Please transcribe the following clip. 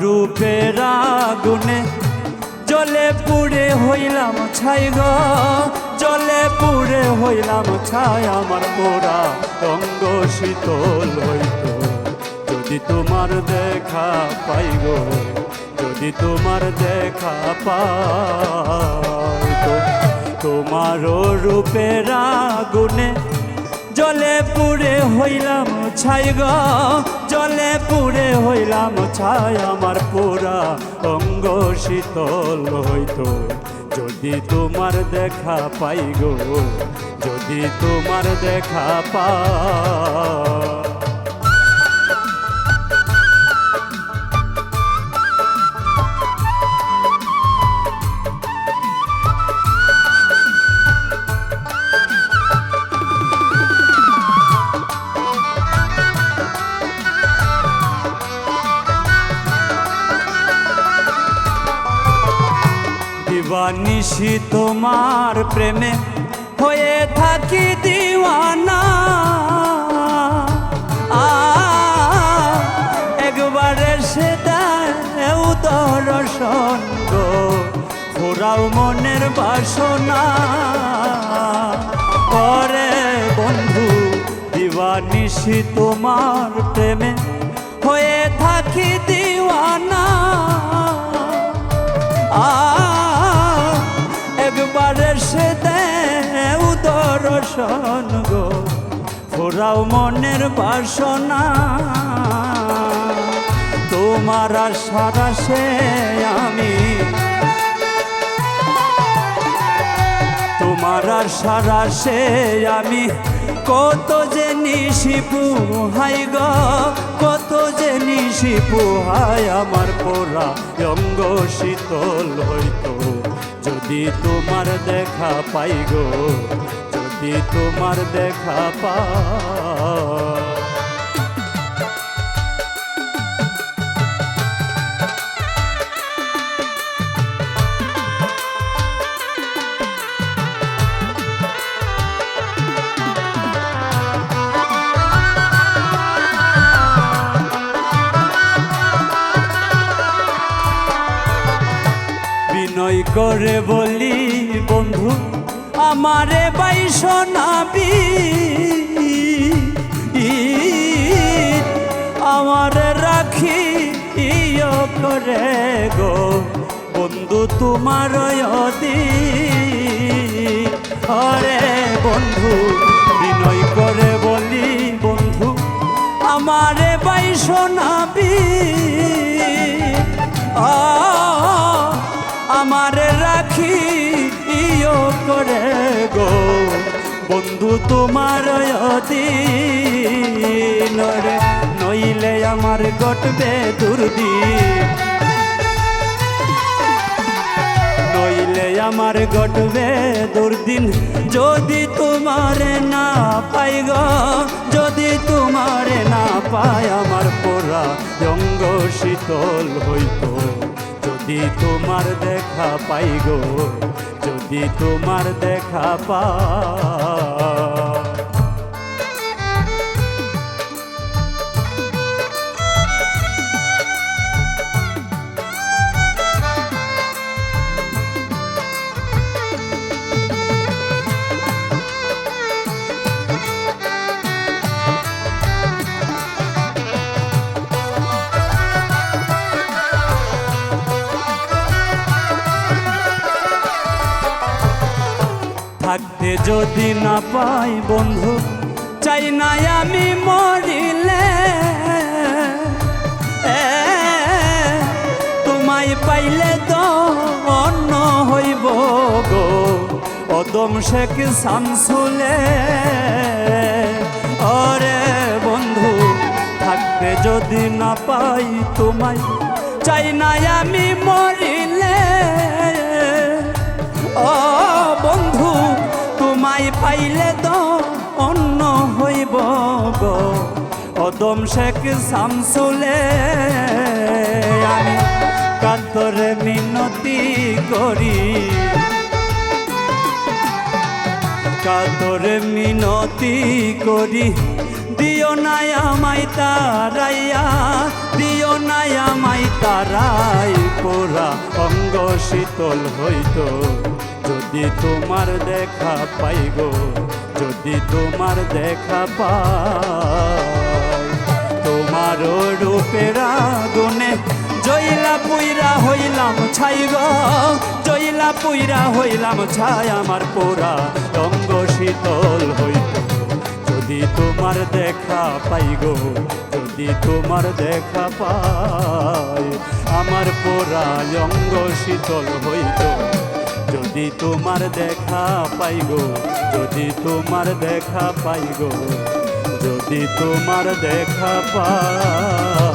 রূপের আগুনে জলে পুড়ে হইলাম ছাই গো, জলে পুড়ে হইলাম ছাই। আমার পোড়া অঙ্গ শীতল হইত যদি তোমার দেখা পাই গো, যদি তোমার দেখা পাই। তোমার রূপের আগুনে জলে পুড়ে হইলাম ছাই গো, জলে পুড়ে হইলাম ছাই। আমার পোড়া অঙ্গ শীতল হইত যদি তোমার দেখা পাই গো, যদি তোমার দেখা পাই। দিবানিশি তোমার প্রেমে হয়ে থাকি দিওয়ানা, একবার এসে দেও দর্শন গো, ফুরাও মনের বাসনা। ওরে বন্ধু দিবানিশি তোমার প্রেমে হয়ে থাকি দিওয়ানা, একবার এসে দেও দর্শন গো, ফুরাও মনের বাসনা। তোমার আশার আশে আমি, তোমার আশার আশে আমি কত যে নিশি পুহাই গো, কত যে নিশি পুহাই। আমার পোড়া অঙ্গ শীতল হইত যদি তোমার দেখা পাই গো, যদি তোমার দেখা পাই। বিনয় করে বলি বন্ধু আমারে বৈষ্ণবী, আমারে রাখি ইয় করে গো বন্ধু তোমার অদি। আরে বন্ধু বিনয় করে বলি বন্ধু আমারে বৈষ্ণবী, আমারে রাখি ইয় করে গো বন্ধু তোমার অধীন রে, নইলে আমার ঘটবে দুর্দিন, নইলে আমার ঘটবে দুর্দিন যদি তোমারে না পাই গো, যদি তোমারে না পাই। আমার পোড়া অঙ্গ শীতল হইত যদি তোমার দেখা পাই গো, যদি তোমার দেখা পাই। থাকতে যদি না পাই বন্ধু চাই না আমি মরিলে, তোমায় পাইলে তো অন্য হইব গো অদম শেখ শামসুলে। ওরে বন্ধু থাকতে যদি না পাই তোমায় চাই না আমি মরিলে, ও বন্ধু তোমায় পাইলে তো অন্য হইব গো অদম শেখ শামসুলে। আমি কাতরে মিনতি করি, কাতরে মিনতি করি দিও না আমায় তারাইয়া, দিও বেদনায় আমায় তারাই পোড়া অঙ্গ শীতল হইতো যদি তোমার দেখা পাই গো, যদি তোমার দেখা পাই। তোমার রূপের আগুনে জইলা পুইরা হইলাম ছাই গো, জইলা পুইরা হইলাম ছাই, আমার পোড়া অঙ্গ শীতল হইতো যদি তোমার দেখা পাই গো, যদি তোমার দেখা পাই। আমার পোড়া অঙ্গ শীতল হইতো যদি তোমার দেখা পাই গো, যদি তোমার দেখা পাই গো, যদি তোমার দেখা পাই।